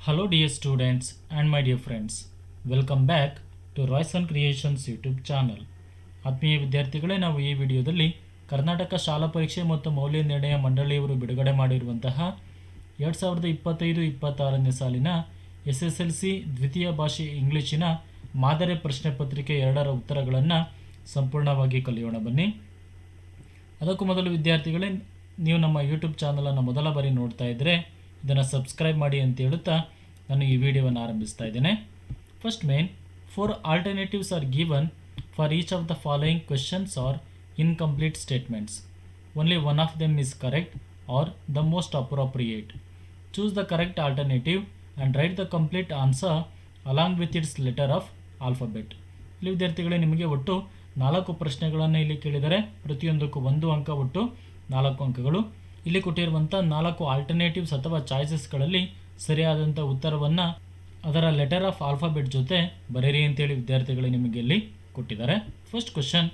Hello dear students and my dear friends. Welcome back to Royson Creations YouTube channel. ಆತ್ಮೀಯ ವಿದ್ಯಾರ್ಥಿಗಳೇ, ನಾವು ಈ ವಿಡಿಯೋದಲ್ಲಿ ಕರ್ನಾಟಕ ಶಾಲಾ ಪರೀಕ್ಷೆ ಮತ್ತು ಮೌಲ್ಯ ನಿರ್ಣಯ ಮಂಡಳಿಯವರು ಬಿಡುಗಡೆ ಮಾಡಿರುವಂತಹ 2025-26ನೇ ಸಾಲಿನ SSLC ದ್ವಿತೀಯ ಭಾಷೆ ಇಂಗ್ಲಿಷಿನ ಮಾದರಿ ಪ್ರಶ್ನೆ ಪತ್ರಿಕೆ 2ರ ಉತ್ತರಗಳನ್ನು ಸಂಪೂರ್ಣವಾಗಿ ಕಲಿಯೋಣ ಬನ್ನಿ. ಅದಕ್ಕೂ ಮೊದಲು ವಿದ್ಯಾರ್ಥಿಗಳೇ, ನೀವು ನಮ್ಮ ಯೂಟ್ಯೂಬ್ ಚಾನಲನ್ನು ಮೊದಲ ಬಾರಿ ನೋಡ್ತಾ ಇದ್ದರೆ ಇದನ್ನು ಸಬ್ಸ್ಕ್ರೈಬ್ ಮಾಡಿ ಅಂತ ಹೇಳುತ್ತಾ ನಾನು ಈ ವಿಡಿಯೋವನ್ನು ಆರಂಭಿಸ್ತಾ ಇದ್ದೇನೆ. First main 4 alternatives are given for each of the following questions or incomplete statements. Only one of them is correct or the most appropriate. Choose the correct alternative and write the complete answer along with its letter of alphabet. ಇಲ್ಲಿ ವಿದ್ಯಾರ್ಥಿಗಳೇ, ನಿಮಗೆ ಒಟ್ಟು 4 ಪ್ರಶ್ನೆಗಳನ್ನು ಇಲ್ಲಿ ಕೇಳಿದರೆ ಪ್ರತಿಯೊಂದಕ್ಕೂ 1 ಅಂಕ, ಒಟ್ಟು 4 ಅಂಕಗಳು. ಇಲ್ಲಿ ಕೊಟ್ಟಿರುವಂಥ 4 ಆಲ್ಟರ್ನೇಟಿವ್ಸ್ ಅಥವಾ ಚಾಯ್ಸಸ್ಗಳಲ್ಲಿ ಸರಿಯಾದಂಥ ಉತ್ತರವನ್ನು ಅದರ ಲೆಟರ್ ಆಫ್ ಆಲ್ಫಾಬೆಟ್ ಜೊತೆ ಬರೆಯಿರಿ ಅಂತೇಳಿ ವಿದ್ಯಾರ್ಥಿಗಳು ನಿಮಗೆ ಇಲ್ಲಿ ಕೊಟ್ಟಿದ್ದಾರೆ. First question,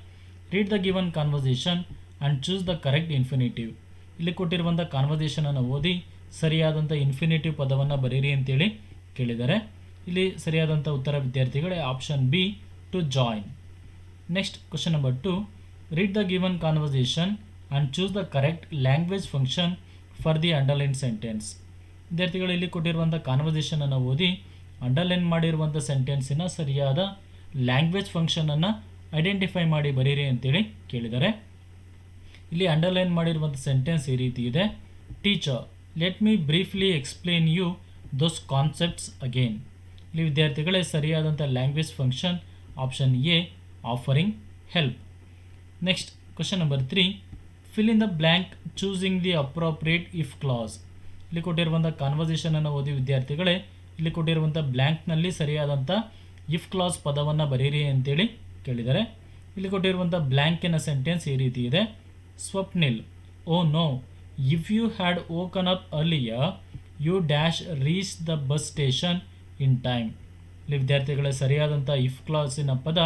read the given conversation and choose the correct infinitive. ಇಲ್ಲಿ ಕೊಟ್ಟಿರುವಂಥ ಕಾನ್ವರ್ಸೇಷನನ್ನು ಓದಿ ಸರಿಯಾದಂಥ ಇನ್ಫಿನಿಟಿವ್ ಪದವನ್ನು ಬರೆಯಿರಿ ಅಂತೇಳಿ ಕೇಳಿದ್ದಾರೆ. ಇಲ್ಲಿ ಸರಿಯಾದಂಥ ಉತ್ತರ ವಿದ್ಯಾರ್ಥಿಗಳೇ option B, to join. Next question number 2, read the given conversation and choose the correct language function for the underline sentence. ವಿದ್ಯಾರ್ಥಿಗಳು ಇಲ್ಲಿ ಕೊಟ್ಟಿರುವಂಥ ಕಾನ್ವರ್ಸೇಷನನ್ನು ಓದಿ ಅಂಡರ್ಲೈನ್ ಮಾಡಿರುವಂಥ ಸೆಂಟೆನ್ಸಿನ ಸರಿಯಾದ ಲ್ಯಾಂಗ್ವೇಜ್ ಫಂಕ್ಷನನ್ನು ಐಡೆಂಟಿಫೈ ಮಾಡಿ ಬರೀರಿ ಅಂತೇಳಿ ಕೇಳಿದ್ದಾರೆ. ಇಲ್ಲಿ ಅಂಡರ್ಲೈನ್ ಮಾಡಿರುವಂಥ ಸೆಂಟೆನ್ಸ್ ಈ ರೀತಿ ಇದೆ. Teacher, let me briefly explain you those concepts again. ಇಲ್ಲಿ ವಿದ್ಯಾರ್ಥಿಗಳೇ ಸರಿಯಾದಂಥ language function option A, offering help. Next question number 3, fill in the blank choosing the appropriate if clause. ಇಲ್ಲಿ ಕೊಟ್ಟಿರುವಂಥ ಕಾನ್ವರ್ಸೇಷನನ್ನು ಓದಿ ವಿದ್ಯಾರ್ಥಿಗಳೇ ಇಲ್ಲಿ ಕೊಟ್ಟಿರುವಂಥ ಬ್ಲ್ಯಾಂಕ್ನಲ್ಲಿ ಸರಿಯಾದಂಥ ಇಫ್ ಕ್ಲಾಸ್ ಪದವನ್ನು ಬರೀರಿ ಅಂತೇಳಿ ಕೇಳಿದ್ದಾರೆ. ಇಲ್ಲಿ ಕೊಟ್ಟಿರುವಂಥ ಬ್ಲ್ಯಾಂಕಿನ ಸೆಂಟೆನ್ಸ್ ಈ ರೀತಿ ಇದೆ. Swapnil, oh no, if you had woken up earlier you dash reach the bus station in time. ಇಲ್ಲಿ ವಿದ್ಯಾರ್ಥಿಗಳೇ ಸರಿಯಾದಂಥ ಇಫ್ ಕ್ಲಾಸಿನ ಪದ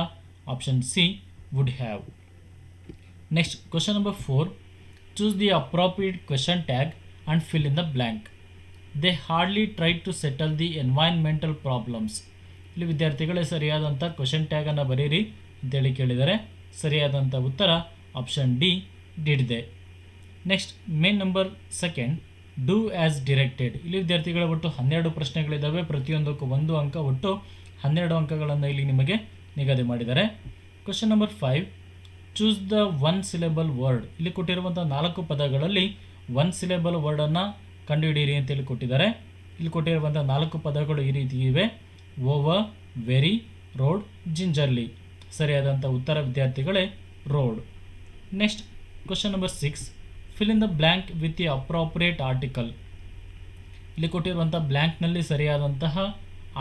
option C, would have. Next question number 4, choose the appropriate question tag and fill in the blank. They hardly tried to settle the environmental problems. ಇಲ್ಲಿ ವಿದ್ಯಾರ್ಥಿಗಳೇ ಸರಿಯಾದಂಥ question ಟ್ಯಾಗನ್ನು ಬರೀರಿ ಅಂತೇಳಿ ಕೇಳಿದರೆ ಸರಿಯಾದಂಥ ಉತ್ತರ option D, did they. Next main number 2, do as directed. ಇಲ್ಲಿ ವಿದ್ಯಾರ್ಥಿಗಳ ಒಟ್ಟು 12 ಪ್ರಶ್ನೆಗಳಿದ್ದಾವೆ. ಪ್ರತಿಯೊಂದಕ್ಕೂ 1 ಅಂಕ, ಒಟ್ಟು 12 ಅಂಕಗಳನ್ನು ಇಲ್ಲಿ ನಿಮಗೆ ನಿಗದಿ ಮಾಡಿದ್ದಾರೆ. Question number 5, choose the 1 syllable word. ಇಲ್ಲಿ ಕೊಟ್ಟಿರುವಂಥ 4 ಪದಗಳಲ್ಲಿ 1 syllable ವರ್ಡನ್ನು ಕಂಡುಹಿಡಿಯಿರಿ ಅಂತೇಳಿ ಕೊಟ್ಟಿದ್ದಾರೆ. ಇಲ್ಲಿ ಕೊಟ್ಟಿರುವಂಥ 4 ಪದಗಳು ಈ ರೀತಿ ಇವೆ. Over, very, road, gingerly. ಸರಿಯಾದಂಥ ಉತ್ತರ ವಿದ್ಯಾರ್ಥಿಗಳೇ ರೋಡ್. Next question number 6, fill in the blank with the appropriate article. ಇಲ್ಲಿ ಕೊಟ್ಟಿರುವಂಥ ಬ್ಲ್ಯಾಂಕ್ನಲ್ಲಿ ಸರಿಯಾದಂತಹ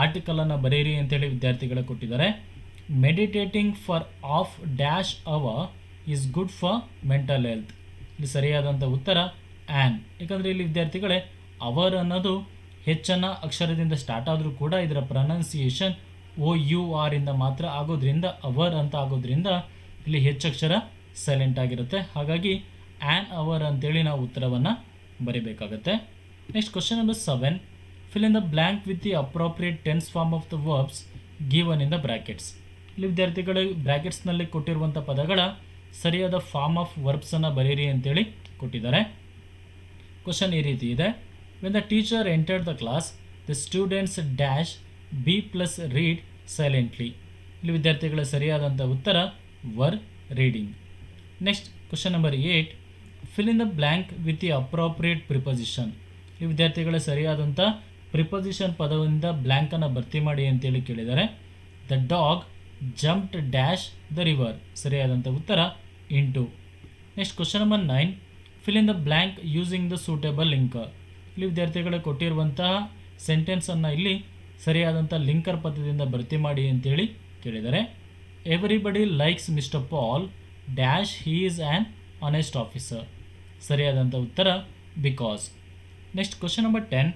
ಆರ್ಟಿಕಲನ್ನು ಬರೆಯಿರಿ ಅಂತೇಳಿ ವಿದ್ಯಾರ್ಥಿಗಳು ಕೊಟ್ಟಿದ್ದಾರೆ. Meditating for half dash hour is good for mental health. ಇಲ್ಲಿ ಸರಿಯಾದಂಥ ಉತ್ತರ ಆ್ಯನ್. ಯಾಕಂದರೆ ಇಲ್ಲಿ ವಿದ್ಯಾರ್ಥಿಗಳೇ ಅವರ್ ಅನ್ನೋದು ಹೆಚ್ಚನ ಅಕ್ಷರದಿಂದ ಸ್ಟಾರ್ಟ್ ಆದರೂ ಕೂಡ ಇದರ ಪ್ರೊನೌನ್ಸಿಯೇಷನ್ OUR ಇಂದ ಮಾತ್ರ ಆಗೋದ್ರಿಂದ, ಅವರ್ ಅಂತ ಆಗೋದ್ರಿಂದ ಇಲ್ಲಿ ಹೆಚ್ಚಕ್ಷರ ಸೈಲೆಂಟ್ ಆಗಿರುತ್ತೆ. ಹಾಗಾಗಿ ಆ್ಯನ್ ಅವರ್ ಅಂತೇಳಿ ನಾವು ಉತ್ತರವನ್ನು ಬರೀಬೇಕಾಗತ್ತೆ. Next question number 7, fill in the blank with the appropriate tense form of the verbs given in the brackets. ಇಲ್ಲಿ ವಿದ್ಯಾರ್ಥಿಗಳು ಬ್ರ್ಯಾಕೆಟ್ಸ್ನಲ್ಲಿ ಕೊಟ್ಟಿರುವಂಥ ಪದಗಳ ಸರಿಯಾದ ಫಾರ್ಮ್ ಆಫ್ ವರ್ಬ್ಸನ್ನು ಬರೀರಿ ಅಂತೇಳಿ ಕೊಟ್ಟಿದ್ದಾರೆ. ಕ್ವಶನ್ ಈ ರೀತಿ ಇದೆ. When the teacher entered the class the students dash B plus read silently. ಇಲ್ಲಿ ವಿದ್ಯಾರ್ಥಿಗಳ ಸರಿಯಾದಂಥ ಉತ್ತರ var reading. Next question number 8, fill in the blank with the appropriate preposition. ಈ ವಿದ್ಯಾರ್ಥಿಗಳ ಸರಿಯಾದಂಥ ಪ್ರಿಪೊಸಿಷನ್ ಪದದಿಂದ ಬ್ಲ್ಯಾಂಕನ್ನು ಭರ್ತಿ ಮಾಡಿ ಅಂತೇಳಿ ಕೇಳಿದ್ದಾರೆ. The dog jumped dash the river. ಸರಿಯಾದಂಥ ಉತ್ತರ into. Next question number 9, fill in the blank using the suitable linker. ಇಲ್ಲಿ ವಿದ್ಯಾರ್ಥಿಗಳು ಕೊಟ್ಟಿರುವಂತಹ ಸೆಂಟೆನ್ಸನ್ನು ಇಲ್ಲಿ ಸರಿಯಾದಂಥ ಲಿಂಕರ್ ಪದದಿಂದ ಭರ್ತಿ ಮಾಡಿ ಅಂತೇಳಿ ಕೇಳಿದ್ದಾರೆ. Everybody likes Mister Paul dash he is an honest officer. ಸರಿಯಾದಂಥ ಉತ್ತರ because. Next question number 10,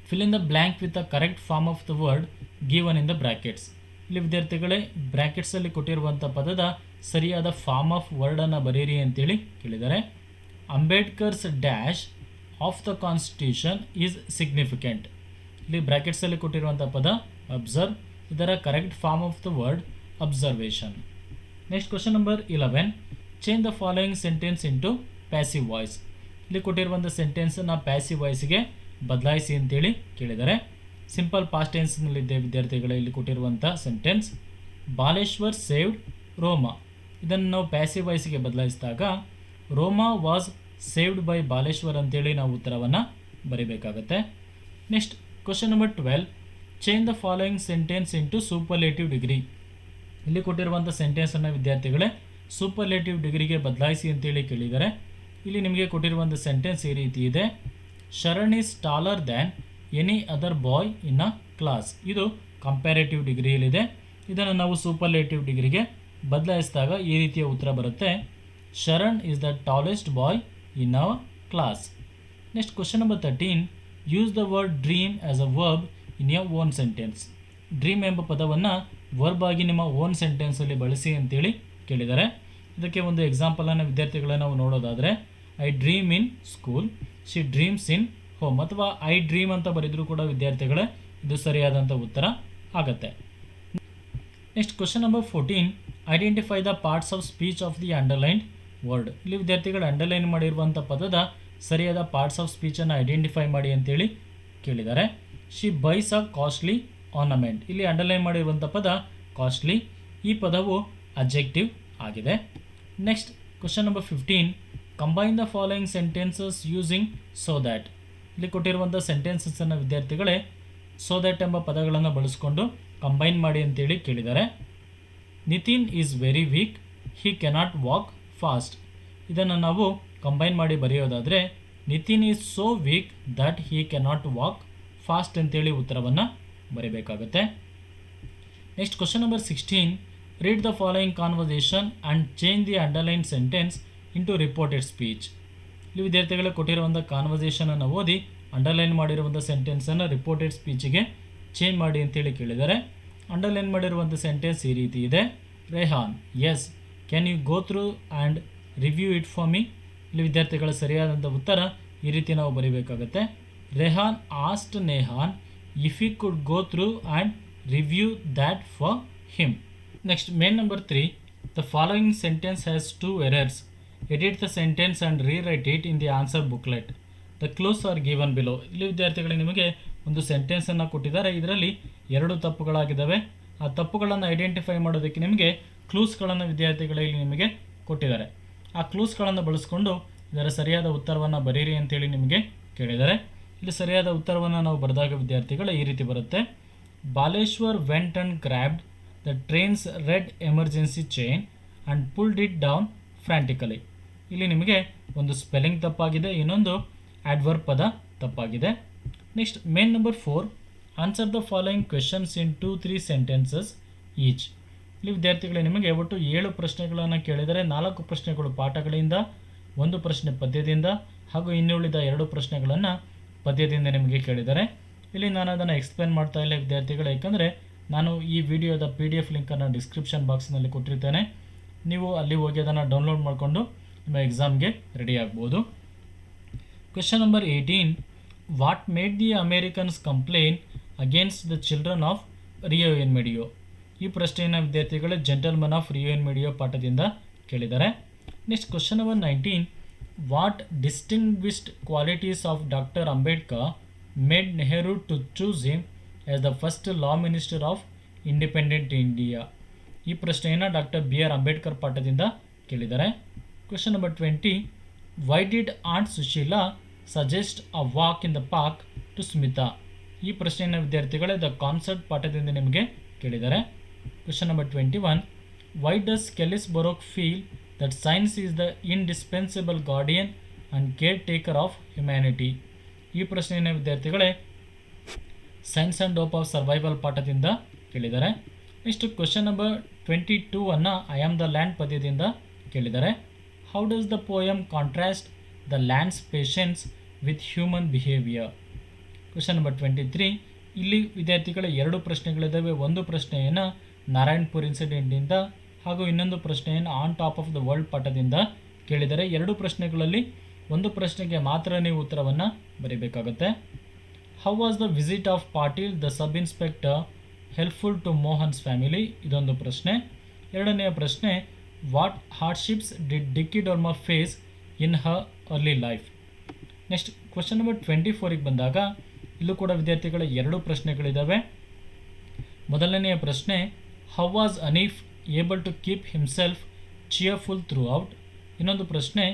fill in the blank with the correct form of the word given in the brackets. ಇಲ್ಲಿ ವಿದ್ಯಾರ್ಥಿಗಳೇ ಬ್ರ್ಯಾಕೆಟ್ಸಲ್ಲಿ ಕೊಟ್ಟಿರುವಂಥ ಪದದ ಸರಿಯಾದ ಫಾರ್ಮ್ ಆಫ್ ವರ್ಡನ್ನು ಬರೀರಿ ಅಂತೇಳಿ ಕೇಳಿದ್ದಾರೆ. Ambedkar's dash of the constitution is significant. ಇಲ್ಲಿ ಬ್ರ್ಯಾಕೆಟ್ಸಲ್ಲಿ ಕೊಟ್ಟಿರುವಂಥ ಪದ ಅಬ್ಸರ್ವ್, ಇದರ correct form of the word observation. Next question number 11, change the following sentence into passive voice. ಇಲ್ಲಿ ಕೊಟ್ಟಿರುವಂಥ ಸೆಂಟೆನ್ಸನ್ನು ಪ್ಯಾಸಿವ್ ವಾಯ್ಸ್ಗೆ ಬದಲಾಯಿಸಿ ಅಂತೇಳಿ ಕೇಳಿದ್ದಾರೆ. ಸಿಂಪಲ್ ಪಾಸ್ಟ್ ಟೆನ್ಸ್ನಲ್ಲಿದ್ದೆ ವಿದ್ಯಾರ್ಥಿಗಳೇ. ಇಲ್ಲಿ ಕೊಟ್ಟಿರುವಂಥ ಸೆಂಟೆನ್ಸ್ ಬಾಲೇಶ್ವರ್ ಸೇವ್ಡ್ ರೋಮಾ, ಇದನ್ನು ನಾವು ಪ್ಯಾಸಿವ್ ವಾಯ್ಸ್ಗೆ ಬದಲಾಯಿಸಿದಾಗ Roma was saved by Baleshwar ಅಂತೇಳಿ ನಾವು ಉತ್ತರವನ್ನು ಬರೀಬೇಕಾಗತ್ತೆ. Next question number 12, change the following sentence into superlative degree. ಇಲ್ಲಿ ಕೊಟ್ಟಿರುವಂಥ ಸೆಂಟೆನ್ಸನ್ನು ವಿದ್ಯಾರ್ಥಿಗಳೇ ಸೂಪರ್ಲೇಟಿವ್ ಡಿಗ್ರಿಗೆ ಬದಲಾಯಿಸಿ ಅಂತೇಳಿ ಕೇಳಿದ್ದಾರೆ. ಇಲ್ಲಿ ನಿಮಗೆ ಕೊಟ್ಟಿರುವಂಥ ಸೆಂಟೆನ್ಸ್ ಈ ರೀತಿ ಇದೆ, Sharan is taller than any other boy in a class. ಇದು ಕಂಪ್ಯಾರೇಟಿವ್ ಡಿಗ್ರಿಯಲ್ಲಿದೆ. ಇದನ್ನು ನಾವು ಸೂಪರ್ಲೇಟಿವ್ ಡಿಗ್ರಿಗೆ ಬದಲಾಯಿಸಿದಾಗ ಈ ರೀತಿಯ ಉತ್ತರ ಬರುತ್ತೆ, Sharan is the tallest boy in our class. Next question number 13, use the word dream as a verb in your own sentence. Dream ಎಂಬ ಪದವನ್ನು ವರ್ಬ್ ಆಗಿ ನಿಮ್ಮ ಓನ್ ಸೆಂಟೆನ್ಸಲ್ಲಿ ಬಳಸಿ ಅಂತೇಳಿ ಕೇಳಿದ್ದಾರೆ. ಇದಕ್ಕೆ ಒಂದು ಎಕ್ಸಾಂಪಲನ್ನು ವಿದ್ಯಾರ್ಥಿಗಳನ್ನ ನಾವು ನೋಡೋದಾದರೆ, I dream in school, she dreams in home, ಅಥವಾ ಐ ಡ್ರೀಮ್ ಅಂತ ಬರೆದರೂ ಕೂಡ ವಿದ್ಯಾರ್ಥಿಗಳೇ ಇದು ಸರಿಯಾದಂಥ ಉತ್ತರ ಆಗುತ್ತೆ. Next question number 14, identify the parts of speech of the underlined word. ಇಲ್ಲಿ ವಿದ್ಯಾರ್ಥಿಗಳು ಅಂಡರ್ಲೈನ್ ಮಾಡಿರುವಂಥ ಪದದ ಸರಿಯಾದ ಪಾರ್ಟ್ಸ್ ಆಫ್ ಸ್ಪೀಚನ್ನು ಐಡೆಂಟಿಫೈ ಮಾಡಿ ಅಂತೇಳಿ ಕೇಳಿದ್ದಾರೆ. She byes a costly ornament. ಇಲ್ಲಿ ಅಂಡರ್ಲೈನ್ ಮಾಡಿರುವಂಥ ಪದ ಕಾಸ್ಟ್ಲಿ, ಈ ಪದವು ಅಬ್ಜೆಕ್ಟಿವ್ ಆಗಿದೆ. Next question number 15, combine the following sentences using so that. ಇಲ್ಲಿ ಕೊಟ್ಟಿರುವಂಥ ಸೆಂಟೆನ್ಸಸ್ಸನ್ನು ವಿದ್ಯಾರ್ಥಿಗಳೇ ಸೋ ದ್ಯಾಟ್ ಎಂಬ ಪದಗಳನ್ನು ಬಳಸಿಕೊಂಡು ಕಂಬೈನ್ ಮಾಡಿ ಅಂತೇಳಿ ಕೇಳಿದ್ದಾರೆ. Nitin is very weak, he cannot walk fast. ಇದನ್ನು ನಾವು ಕಂಬೈನ್ ಮಾಡಿ ಬರೆಯೋದಾದರೆ Nitin is so weak that he cannot walk fast ಅಂತೇಳಿ ಉತ್ತರವನ್ನು ಬರೀಬೇಕಾಗುತ್ತೆ. Next question number 16, read the following conversation and change the underline sentence into reported speech. ಇಲ್ಲಿ ವಿದ್ಯಾರ್ಥಿಗಳು ಕೊಟ್ಟಿರುವಂಥ ಕಾನ್ವರ್ಸೇಷನನ್ನು ಓದಿ ಅಂಡರ್ಲೈನ್ ಮಾಡಿರುವಂಥ ಸೆಂಟೆನ್ಸನ್ನು ರಿಪೋರ್ಟೆಡ್ ಸ್ಪೀಚಿಗೆ ಚೇಂಜ್ ಮಾಡಿ ಅಂತೇಳಿ ಕೇಳಿದ್ದಾರೆ. ಅಂಡರ್ಲೈನ್ ಮಾಡಿರುವಂಥ ಸೆಂಟೆನ್ಸ್ ಈ ರೀತಿ ಇದೆ, ರೆಹಾನ್ ಎಸ್, can you go through and review it for me. ಇಲ್ಲಿ ವಿದ್ಯಾರ್ಥಿಗಳ ಸರಿಯಾದಂಥ ಉತ್ತರ ಈ ರೀತಿ ನಾವು ಬರೀಬೇಕಾಗುತ್ತೆ, Rehan asked Neha if he could go through and review that for him. Next main number 3, the following sentence has 2 errors, edit the sentence and rewrite it in the answer booklet, the clues are given below. ಇಲ್ಲಿ ವಿದ್ಯಾರ್ಥಿಗಳಿಗೆ ನಿಮಗೆ ಒಂದು ಸೆಂಟೆನ್ಸನ್ನು ಕೊಟ್ಟಿದ್ದಾರೆ, ಇದರಲ್ಲಿ 2 ತಪ್ಪುಗಳಾಗಿದ್ದಾವೆ. ಆ ತಪ್ಪುಗಳನ್ನು identify ಮಾಡೋದಕ್ಕೆ ನಿಮಗೆ ಕ್ಲೂಸ್ಗಳನ್ನು ವಿದ್ಯಾರ್ಥಿಗಳಲ್ಲಿ ನಿಮಗೆ ಕೊಟ್ಟಿದ್ದಾರೆ. ಆ ಕ್ಲೂಸ್ಗಳನ್ನು ಬಳಸ್ಕೊಂಡು ಇದರ ಸರಿಯಾದ ಉತ್ತರವನ್ನು ಬರೀರಿ ಅಂತೇಳಿ ನಿಮಗೆ ಕೇಳಿದ್ದಾರೆ. ಇಲ್ಲಿ ಸರಿಯಾದ ಉತ್ತರವನ್ನು ನಾವು ಬರೆದಾಗ ವಿದ್ಯಾರ್ಥಿಗಳು ಈ ರೀತಿ ಬರುತ್ತೆ, Baleshwar went and grabbed the trains red emergency chain and pulled it down frantically. ಇಲ್ಲಿ ನಿಮಗೆ ಒಂದು ಸ್ಪೆಲ್ಲಿಂಗ್ ತಪ್ಪಾಗಿದೆ, ಇನ್ನೊಂದು ಆಡ್ವರ್ಬ್ ಪದ ತಪ್ಪಾಗಿದೆ. Next main number 4, answer the following questions in 2-3 sentences each. ಇಲ್ಲಿ ವಿದ್ಯಾರ್ಥಿಗಳಿಗೆ ನಿಮಗೆ ಒಟ್ಟು 7 ಪ್ರಶ್ನೆಗಳನ್ನು ಕೇಳಿದರೆ 4 ಪ್ರಶ್ನೆಗಳು ಪಾಠಗಳಿಂದ, 1 ಪ್ರಶ್ನೆ ಪದ್ಯದಿಂದ ಹಾಗೂ ಇನ್ನುಳಿದ 2 ಪ್ರಶ್ನೆಗಳನ್ನು ಪದ್ಯದಿಂದ ನಿಮಗೆ ಕೇಳಿದ್ದಾರೆ. ಇಲ್ಲಿ ನಾನು ಅದನ್ನು ಎಕ್ಸ್ಪ್ಲೇನ್ ಮಾಡ್ತಾ ಇಲ್ಲ ವಿದ್ಯಾರ್ಥಿಗಳು, ಯಾಕಂದರೆ ನಾನು ಈ ವಿಡಿಯೋದ PDF ಲಿಂಕನ್ನು ಡಿಸ್ಕ್ರಿಪ್ಷನ್ ಬಾಕ್ಸ್ನಲ್ಲಿ ಕೊಟ್ಟಿರ್ತೇನೆ. ನೀವು ಅಲ್ಲಿ ಹೋಗಿ ಅದನ್ನು ಡೌನ್ಲೋಡ್ ಮಾಡಿಕೊಂಡು ನಿಮ್ಮ ಎಕ್ಸಾಮ್ಗೆ ರೆಡಿ ಆಗ್ಬೋದು. Question number 18, what made the Americans complain against the children of Rio en Medio. ಈ ಪ್ರಶ್ನೆಯನ್ನು ವಿದ್ಯಾರ್ಥಿಗಳು gentleman of Rio en Medio ಪಾಠದಿಂದ ಕೇಳಿದ್ದಾರೆ. Next question number 19, what distinguished qualities of doctor Ambedkar made Nehru to choose him as the first law minister of independent India. ಈ ಪ್ರಶ್ನೆಯನ್ನು doctor BR Ambedkar ಪಾಠದಿಂದ ಕೇಳಿದ್ದಾರೆ. Question number 20, why did aunt Sushila suggest a walk in the park to Smita. ಈ ಪ್ರಶ್ನೆಯನ್ನು ವಿದ್ಯಾರ್ಥಿಗಳೇ the concept ಪಾಠದಿಂದ ನಿಮಗೆ ಕೇಳಿದ್ದಾರೆ. Question number 21, why does Keilis Borok feel that science is the indispensable guardian and caretaker of humanity. ಈ ಪ್ರಶ್ನೆಯನ್ನು ವಿದ್ಯಾರ್ಥಿಗಳೇ science and hope of survival ಪಾಠದಿಂದ ಕೇಳಿದ್ದಾರೆ. ನೆಕ್ಸ್ಟ್ ಕ್ವೆಶನ್ ನಂಬರ್ 22 ಅನ್ನು ಐ ಆಮ್ ದ ಲ್ಯಾಂಡ್ ಪದ್ಯದಿಂದ ಕೇಳಿದ್ದಾರೆ. How does the poem contrast the land's patience with human behaviour. Question number 23, ಇಲ್ಲಿ ವಿದ್ಯಾರ್ಥಿಗಳ 2 ಪ್ರಶ್ನೆಗಳಿದ್ದಾವೆ. ಒಂದು ಪ್ರಶ್ನೆಯನ್ನು ನಾರಾಯಣ್ಪುರ್ ಇನ್ಸಿಡೆಂಟಿಂದ ಹಾಗೂ ಇನ್ನೊಂದು ಪ್ರಶ್ನೆಯನ್ನು on top of the world ಪಾಠದಿಂದ ಕೇಳಿದರೆ 2 ಪ್ರಶ್ನೆಗಳಲ್ಲಿ ಒಂದು ಪ್ರಶ್ನೆಗೆ ಮಾತ್ರ ನೀವು ಉತ್ತರವನ್ನು ಬರೀಬೇಕಾಗುತ್ತೆ. How was the visit of Patil the sub inspector helpful to Mohan's family? ಇದೊಂದು ಪ್ರಶ್ನೆ. ಎರಡನೆಯ ಪ್ರಶ್ನೆ, what hardships did Dicky Dolma face in her early life? Next question number 24ಗೆ ಬಂದಾಗ ಇಲ್ಲೂ ಕೂಡ ವಿದ್ಯಾರ್ಥಿಗಳ ಎರಡು ಪ್ರಶ್ನೆಗಳಿದ್ದಾವೆ. ಮೊದಲನೆಯ ಪ್ರಶ್ನೆ, how was Haneef able to keep himself cheerful throughout? ಇನ್ನೊಂದು ಪ್ರಶ್ನೆ,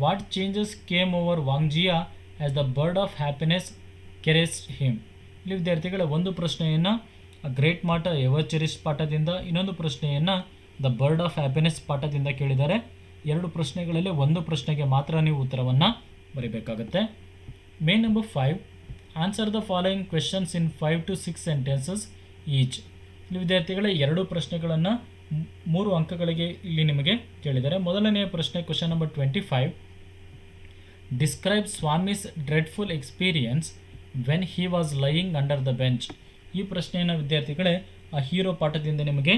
what changes came over Wangjia as the bird of happiness caressed him? ಇಲ್ಲಿ ವಿದ್ಯಾರ್ಥಿಗಳ ಒಂದು ಪ್ರಶ್ನೆಯನ್ನು ಗ್ರೇಟ್ ಮಾಟ ಎವರ್ ಚೆರಿಸ್ಟ್ ಪಾಠದಿಂದ, ಇನ್ನೊಂದು ಪ್ರಶ್ನೆಯನ್ನು ದ ಬರ್ಡ್ ಆಫ್ ಹ್ಯಾಪಿನೆಸ್ ಪಾಠದಿಂದ ಕೇಳಿದ್ದಾರೆ. ಎರಡು ಪ್ರಶ್ನೆಗಳಲ್ಲಿ ಒಂದು ಪ್ರಶ್ನೆಗೆ ಮಾತ್ರ ನೀವು ಉತ್ತರವನ್ನು ಬರೀಬೇಕಾಗತ್ತೆ. Main number 5, answer the following questions in 5 to 6 sentences each. ಇಲ್ಲಿ ವಿದ್ಯಾರ್ಥಿಗಳ ಎರಡು ಪ್ರಶ್ನೆಗಳನ್ನು 3 ಅಂಕಗಳಿಗೆ ಇಲ್ಲಿ ನಿಮಗೆ ಕೇಳಿದ್ದಾರೆ. ಮೊದಲನೆಯ ಪ್ರಶ್ನೆ question number 25, describe Swami's dreadful experience when he was lying under the bench. ಈ ಪ್ರಶ್ನೆಯನ್ನು ವಿದ್ಯಾರ್ಥಿಗಳೇ ಆ ಹೀರೋ ಪಾಠದಿಂದ ನಿಮಗೆ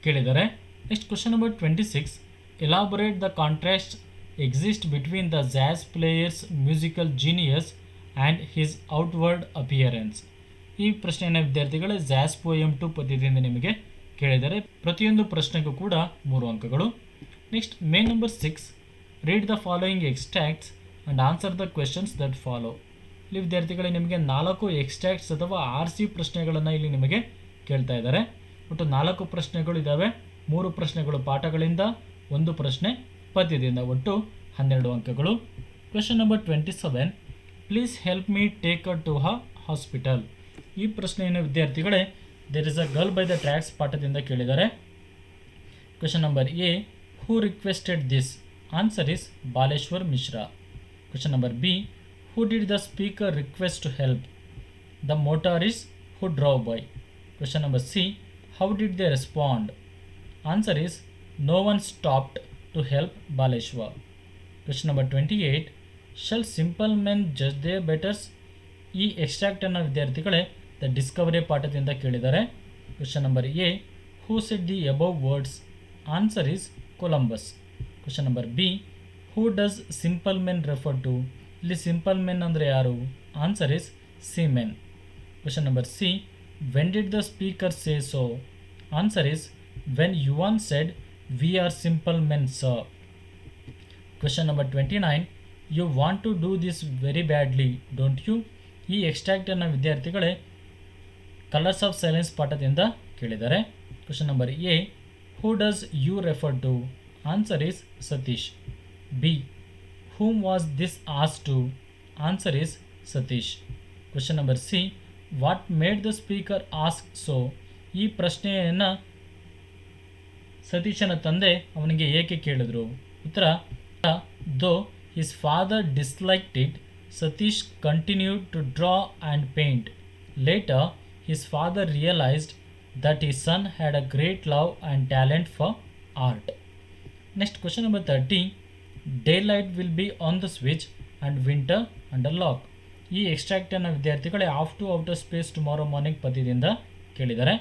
ಕೇಳಿದ್ದಾರೆ. Next question number 26, elaborate the contrast exist between the jazz player's musical genius and his outward appearance. ಈ ಪ್ರಶ್ನೆಯನ್ನು ವಿದ್ಯಾರ್ಥಿಗಳೇ jazz poem 2 ಪದ್ಯದಿಂದ ನಿಮಗೆ ಕೇಳಿದ್ದಾರೆ. ಪ್ರತಿಯೊಂದು ಪ್ರಶ್ನೆಗೂ ಕೂಡ 3 ಅಂಕಗಳು. Next main number 6, read the following extracts and answer the questions that follow. ಇಲ್ಲಿ ವಿದ್ಯಾರ್ಥಿಗಳೇ ನಿಮಗೆ 4 ಎಕ್ಸ್ಟ್ರಾಕ್ಟ್ಸ್ ಅಥವಾ RC ಪ್ರಶ್ನೆಗಳನ್ನು ಇಲ್ಲಿ ನಿಮಗೆ ಕೇಳ್ತಾ ಇದ್ದಾರೆ. ಒಟ್ಟು 4 ಪ್ರಶ್ನೆಗಳು ಇದ್ದಾವೆ. 3 ಪ್ರಶ್ನೆಗಳು ಪಾಠಗಳಿಂದ, 1 ಪ್ರಶ್ನೆ ಪದ್ಯದಿಂದ, ಒಟ್ಟು 12 ಅಂಕಗಳು. Question number 27, please help me take her to a hospital. ಈ ಪ್ರಶ್ನೆಯನ್ನು ವಿದ್ಯಾರ್ಥಿಗಳೇ there is a girl by the tracks ಪಾಠದಿಂದ ಕೇಳಿದ್ದಾರೆ. Question number A, who requested this? Answer is Baleshwar Mishra. Question number B, who did the speaker request to help? The motorist who drove by. Question number C, how did they respond? Answer is no one stopped to help Baleshwar. Question number 28, shall simple men judge their betters? ಈ ಎಕ್ಸ್ಟ್ರಾಕ್ಟನ್ನು ವಿದ್ಯಾರ್ಥಿಗಳೇ the discovery ಪಾಠದಿಂದ ಕೇಳಿದ್ದಾರೆ. Question number A, who said the above words? Answer is Columbus. Question number B, who does simple men refer to? ಇಲ್ಲಿ simple men ಅಂದರೆ ಯಾರು? Answer is seamen. Question number C, when did the speaker say so? Answer is when Juan said we are simple men sir. Question number 29, you want to do this very badly don't you? ಈ ಎಕ್ಸ್ಟ್ರಾಕ್ಟನ್ನು ವಿದ್ಯಾರ್ಥಿಗಳೇ colours of silence ಪಾಠದಿಂದ ಕೇಳಿದ್ದಾರೆ. Question number A, who does you refer to? Answer is Satish. B, whom was this asked to? Answer is Satish. Question number C, what made the speaker ask so? ಈ ಪ್ರಶ್ನೆಯನ್ನು ಸತೀಶನ ತಂದೆ ಅವನಿಗೆ ಏಕೆ ಕೇಳಿದ್ರು? ಉತ್ತರ, ದೋ his father disliked it, Satish continued to draw and paint. Later, his father realized that his son had a great love and talent for art. Next, question number 30, daylight will be on the switch and winter under lock. ಈ ಎಕ್ಸ್ಟ್ರಾಕ್ಟನ್ನು ವಿದ್ಯಾರ್ಥಿಗಳೇ off to outer space tomorrow morning ಪದ್ಯದಿಂದ ಕೇಳಿದ್ದಾರೆ.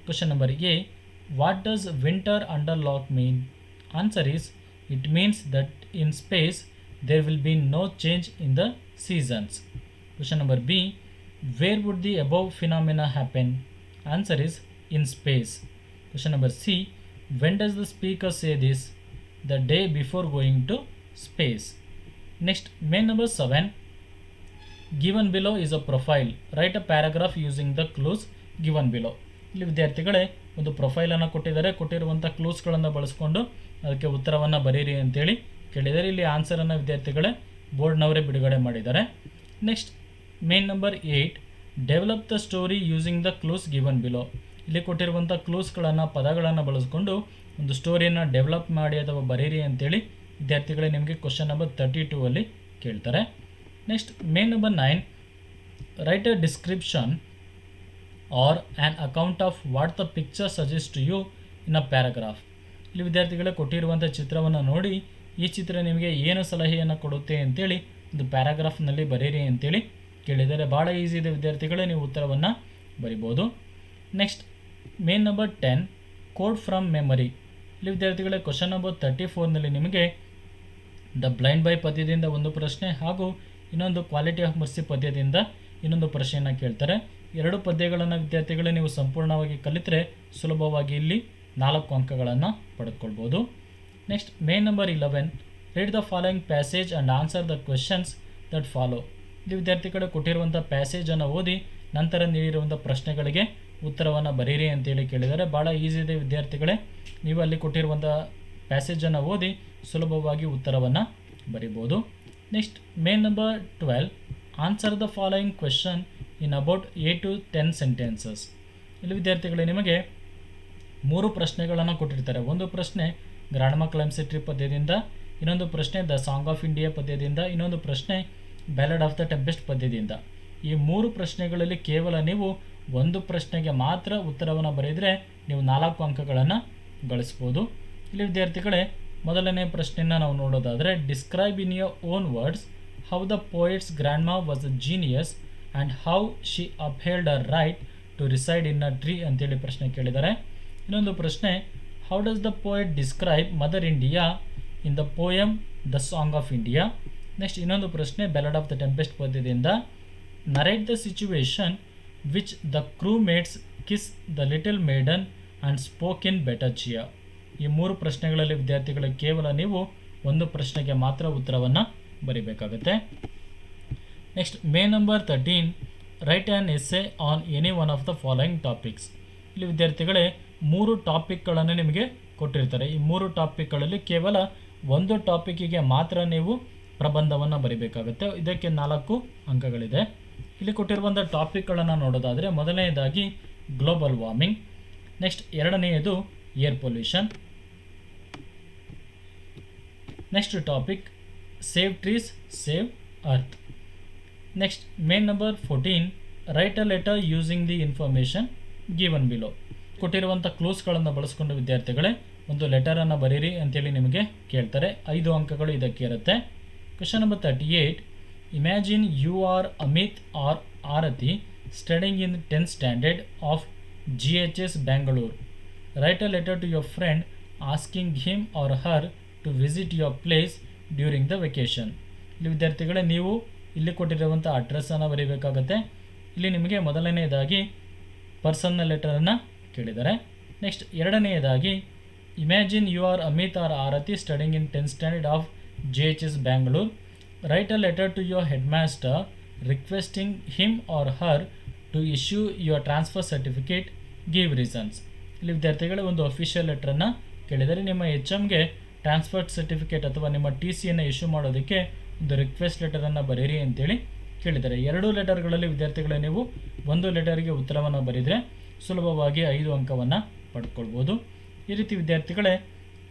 Question number A, what does winter under lock mean? Answer is it means that in space there will be no change in the seasons. Question number B, where would the above phenomena happen? Answer is in space. Question number C, when does the speaker say this? The day before going to space. Next, main number 7, given below is a profile. Write a paragraph using the clues given below. ಇಲ್ಲಿ ವಿದ್ಯಾರ್ಥಿಗಳೇ ಒಂದು ಪ್ರೊಫೈಲನ್ನು ಕೊಟ್ಟಿದ್ದಾರೆ. ಕೊಟ್ಟಿರುವಂಥ ಕ್ಲೂಸ್ಗಳನ್ನು ಬಳಸ್ಕೊಂಡು ಅದಕ್ಕೆ ಉತ್ತರವನ್ನು ಬರೀರಿ ಅಂತೇಳಿ ಕೇಳಿದ್ದಾರೆ. ಇಲ್ಲಿ ಆನ್ಸರನ್ನು ವಿದ್ಯಾರ್ಥಿಗಳೇ ಬೋರ್ಡ್ನವರೇ ಬಿಡುಗಡೆ ಮಾಡಿದ್ದಾರೆ. Next main number 8, develop the story using the clues given below. ಇಲ್ಲಿ ಕೊಟ್ಟಿರುವಂಥ ಕ್ಲೂಸ್ಗಳನ್ನು ಪದಗಳನ್ನು ಬಳಸ್ಕೊಂಡು ಒಂದು ಸ್ಟೋರಿಯನ್ನು ಡೆವಲಪ್ ಮಾಡಿ ಅಥವಾ ಬರೀರಿ ಅಂತೇಳಿ ವಿದ್ಯಾರ್ಥಿಗಳೇ ನಿಮಗೆ ಕ್ವಶನ್ ನಂಬರ್ 32 ಅಲ್ಲಿ ಕೇಳ್ತಾರೆ. Next main number 9, write a description or an account of what the picture suggest to you in a paragraph. ಇಲ್ಲಿ ವಿದ್ಯಾರ್ಥಿಗಳೇ ಕೊಟ್ಟಿರುವಂಥ ಚಿತ್ರವನ್ನು ನೋಡಿ ಈ ಚಿತ್ರ ನಿಮಗೆ ಏನು ಸಲಹೆಯನ್ನು ಕೊಡುತ್ತೆ ಅಂತೇಳಿ ಒಂದು ಪ್ಯಾರಾಗ್ರಾಫ್ನಲ್ಲಿ ಬರೀರಿ ಅಂತೇಳಿ ಕೇಳಿದ್ದಾರೆ. ಭಾಳ ಈಸಿ ಇದೆ ವಿದ್ಯಾರ್ಥಿಗಳೇ, ನೀವು ಉತ್ತರವನ್ನು ಬರಿಬೋದು. Next main number 10, code from memory. ಇಲ್ಲಿ ವಿದ್ಯಾರ್ಥಿಗಳೇ ಕ್ವಶನ್ ನಂಬರ್ 34ನಲ್ಲಿ ನಿಮಗೆ ದ ಬ್ಲೈಂಡ್ ಬೈ ಪದ್ಯದಿಂದ ಒಂದು ಪ್ರಶ್ನೆ ಹಾಗೂ ಇನ್ನೊಂದು ಕ್ವಾಲಿಟಿ ಆಫ್ ಮರ್ಸಿ ಪದ್ಯದಿಂದ ಇನ್ನೊಂದು ಪ್ರಶ್ನೆಯನ್ನು ಕೇಳ್ತಾರೆ. ಎರಡು ಪದ್ಯಗಳನ್ನು ವಿದ್ಯಾರ್ಥಿಗಳೇ ನೀವು ಸಂಪೂರ್ಣವಾಗಿ ಕಲಿತರೆ ಸುಲಭವಾಗಿ ಇಲ್ಲಿ 4 ಅಂಕಗಳನ್ನು ಪಡೆದುಕೊಳ್ಬೋದು. Next main number 11, read the following passage and answer the questions that follow. ಇಲ್ಲಿ ವಿದ್ಯಾರ್ಥಿಗಳು ಕೊಟ್ಟಿರುವಂಥ ಪ್ಯಾಸೇಜನ್ನು ಓದಿ ನಂತರ ನೀಡಿರುವಂಥ ಪ್ರಶ್ನೆಗಳಿಗೆ ಉತ್ತರವನ್ನು ಬರೀರಿ ಅಂತೇಳಿ ಕೇಳಿದ್ದಾರೆ. ಭಾಳ ಈಸಿ ಇದೆ ವಿದ್ಯಾರ್ಥಿಗಳೇ, ನೀವು ಅಲ್ಲಿ ಕೊಟ್ಟಿರುವಂಥ ಪ್ಯಾಸೇಜನ್ನು ಓದಿ ಸುಲಭವಾಗಿ ಉತ್ತರವನ್ನು ಬರಿಬೋದು. Next main number 12, answer the following question in about 8 to 10 sentences. ಇಲ್ಲಿ ವಿದ್ಯಾರ್ಥಿಗಳೇ ನಿಮಗೆ 3 ಪ್ರಶ್ನೆಗಳನ್ನು ಕೊಟ್ಟಿರ್ತಾರೆ. ಒಂದು ಪ್ರಶ್ನೆ ಗ್ರಾಂಡ್ ಕ್ಲೈಮ್ಸೆಟ್ರಿ ಪದ್ಯದಿಂದ, ಇನ್ನೊಂದು ಪ್ರಶ್ನೆ ದ ಸಾಂಗ್ ಆಫ್ ಇಂಡಿಯಾ ಪದ್ಯದಿಂದ, ಇನ್ನೊಂದು ಪ್ರಶ್ನೆ ಬ್ಯಾಲಡ್ ಆಫ್ ದ ಟೆಂಪೆಸ್ಟ್ ಪದ್ಯದಿಂದ. ಈ 3 ಪ್ರಶ್ನೆಗಳಲ್ಲಿ ಕೇವಲ ನೀವು ಒಂದು ಪ್ರಶ್ನೆಗೆ ಮಾತ್ರ ಉತ್ತರವನ್ನು ಬರೆದರೆ ನೀವು 4 ಅಂಕಗಳನ್ನು ಗಳಿಸ್ಬೋದು. ಇಲ್ಲಿ ವಿದ್ಯಾರ್ಥಿಗಳೇ ಮೊದಲನೇ ಪ್ರಶ್ನೆಯನ್ನು ನಾವು ನೋಡೋದಾದರೆ, describe in your own words how the poet's grandma was a genius and how she upheld a right to reside in a tree ಅಂತೇಳಿ ಪ್ರಶ್ನೆ ಕೇಳಿದ್ದಾರೆ. ಇನ್ನೊಂದು ಪ್ರಶ್ನೆ, how does the poet describe mother India in the poem the song of India. Next ಇನ್ನೊಂದು ಪ್ರಶ್ನೆ ballad of the tempest ಪದ್ಯದಿಂದ, narrate the situation which the crew mates kiss the little maiden and spoke in better chia. ಈ 3 ಪ್ರಶ್ನೆಗಳಲ್ಲಿ ವಿದ್ಯಾರ್ಥಿಗಳು ಕೇವಲ ನೀವು ಒಂದು ಪ್ರಶ್ನೆಗೆ ಮಾತ್ರ ಉತ್ತರವನ್ನು ಬರೀಬೇಕಾಗುತ್ತೆ. Next main number 13, write an essay on any one of the following topics. ಇಲ್ಲಿ ವಿದ್ಯಾರ್ಥಿಗಳೇ 3 ಟಾಪಿಕ್ಗಳನ್ನು ನಿಮಗೆ ಕೊಟ್ಟಿರ್ತಾರೆ. ಈ 3 ಟಾಪಿಕ್ಗಳಲ್ಲಿ ಕೇವಲ ಒಂದು ಟಾಪಿಕ್ಕಿಗೆ ಮಾತ್ರ ನೀವು ಪ್ರಬಂಧವನ್ನು ಬರೀಬೇಕಾಗುತ್ತೆ. ಇದಕ್ಕೆ 4 ಅಂಕಗಳಿದೆ. ಇಲ್ಲಿ ಕೊಟ್ಟಿರುವಂಥ ಟಾಪಿಕ್ಗಳನ್ನು ನೋಡೋದಾದರೆ, ಮೊದಲನೆಯದಾಗಿ ಗ್ಲೋಬಲ್ ವಾರ್ಮಿಂಗ್, ನೆಕ್ಸ್ಟ್ ಎರಡನೆಯದು air pollution, next topic save trees save earth. Next main number 14, right a letter using the information given below. ಕೊಟ್ಟಿರುವಂಥ ಕ್ಲೂಸ್ಗಳನ್ನು ಬಳಸ್ಕೊಂಡು ವಿದ್ಯಾರ್ಥಿಗಳೇ ಒಂದು ಲೆಟರನ್ನು ಬರೀರಿ ಅಂತೇಳಿ ನಿಮಗೆ ಕೇಳ್ತಾರೆ. 5 ಅಂಕಗಳು ಇದಕ್ಕೆ ಇರುತ್ತೆ. Question number 38, imagine you are Amit or Arati studying in 10th standard of GHS Bengaluru. Write a letter to your friend asking him or her to visit your place during the vacation. ಇಲ್ಲಿ ವಿದ್ಯಾರ್ಥಿಗಳೇ ನೀವು ಇಲ್ಲಿ ಕೊಟ್ಟಿರುವಂಥ ಅಡ್ರೆಸ್ಸನ್ನು ಬರೀಬೇಕಾಗುತ್ತೆ. ಇಲ್ಲಿ ನಿಮಗೆ ಮೊದಲನೆಯದಾಗಿ ಪರ್ಸನಲ್ ಲೆಟರನ್ನು ಕೇಳಿದ್ದಾರೆ. ನೆಕ್ಸ್ಟ್ ಎರಡನೆಯದಾಗಿ imagine you are Amit or Arati studying in 10th standard of GHS Bengaluru. Write a letter to your head master requesting him or her to issue your transfer certificate, give reasons. ಇಲ್ಲಿ ವಿದ್ಯಾರ್ಥಿಗಳು ಒಂದು ಅಫಿಷಿಯಲ್ ಲೆಟ್ರನ್ನು ಕೇಳಿದರೆ. ನಿಮ್ಮ HMಗೆ transfer certificate ಅಥವಾ ನಿಮ್ಮ TCಯನ್ನು issue ಮಾಡೋದಕ್ಕೆ ಒಂದು request ಲೆಟರನ್ನು ಬರೀರಿ ಅಂತೇಳಿ ಕೇಳಿದ್ದಾರೆ. 2 ಲೆಟರ್ಗಳಲ್ಲಿ ವಿದ್ಯಾರ್ಥಿಗಳೇ ನೀವು ಒಂದು ಲೆಟರ್ಗೆ ಉತ್ತರವನ್ನು ಬರೆದರೆ ಸುಲಭವಾಗಿ 5 ಅಂಕವನ್ನು ಪಡ್ಕೊಳ್ಬೋದು. ಈ ರೀತಿ ವಿದ್ಯಾರ್ಥಿಗಳೇ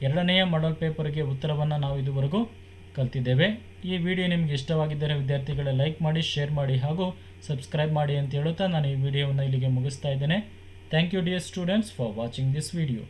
ಎರಡನೆಯ ಮಾಡಲ್ ಪೇಪರ್ಗೆ ಉತ್ತರವನ್ನು ನಾವು ಇದುವರೆಗೂ ಕಲ್ತಿದ್ದೇವೆ. ಈ ವಿಡಿಯೋ ನಿಮಗೆ ಇಷ್ಟವಾಗಿದ್ದರೆ ವಿದ್ಯಾರ್ಥಿಗಳೇ ಲೈಕ್ ಮಾಡಿ, ಶೇರ್ ಮಾಡಿ ಹಾಗೂ ಸಬ್ಸ್ಕ್ರೈಬ್ ಮಾಡಿ ಅಂತ ಹೇಳುತ್ತಾ ನಾನು ಈ ವಿಡಿಯೋವನ್ನು ಇಲ್ಲಿಗೆ ಮುಗಿಸ್ತಾ ಇದ್ದೇನೆ. Thank you dear students for watching this video.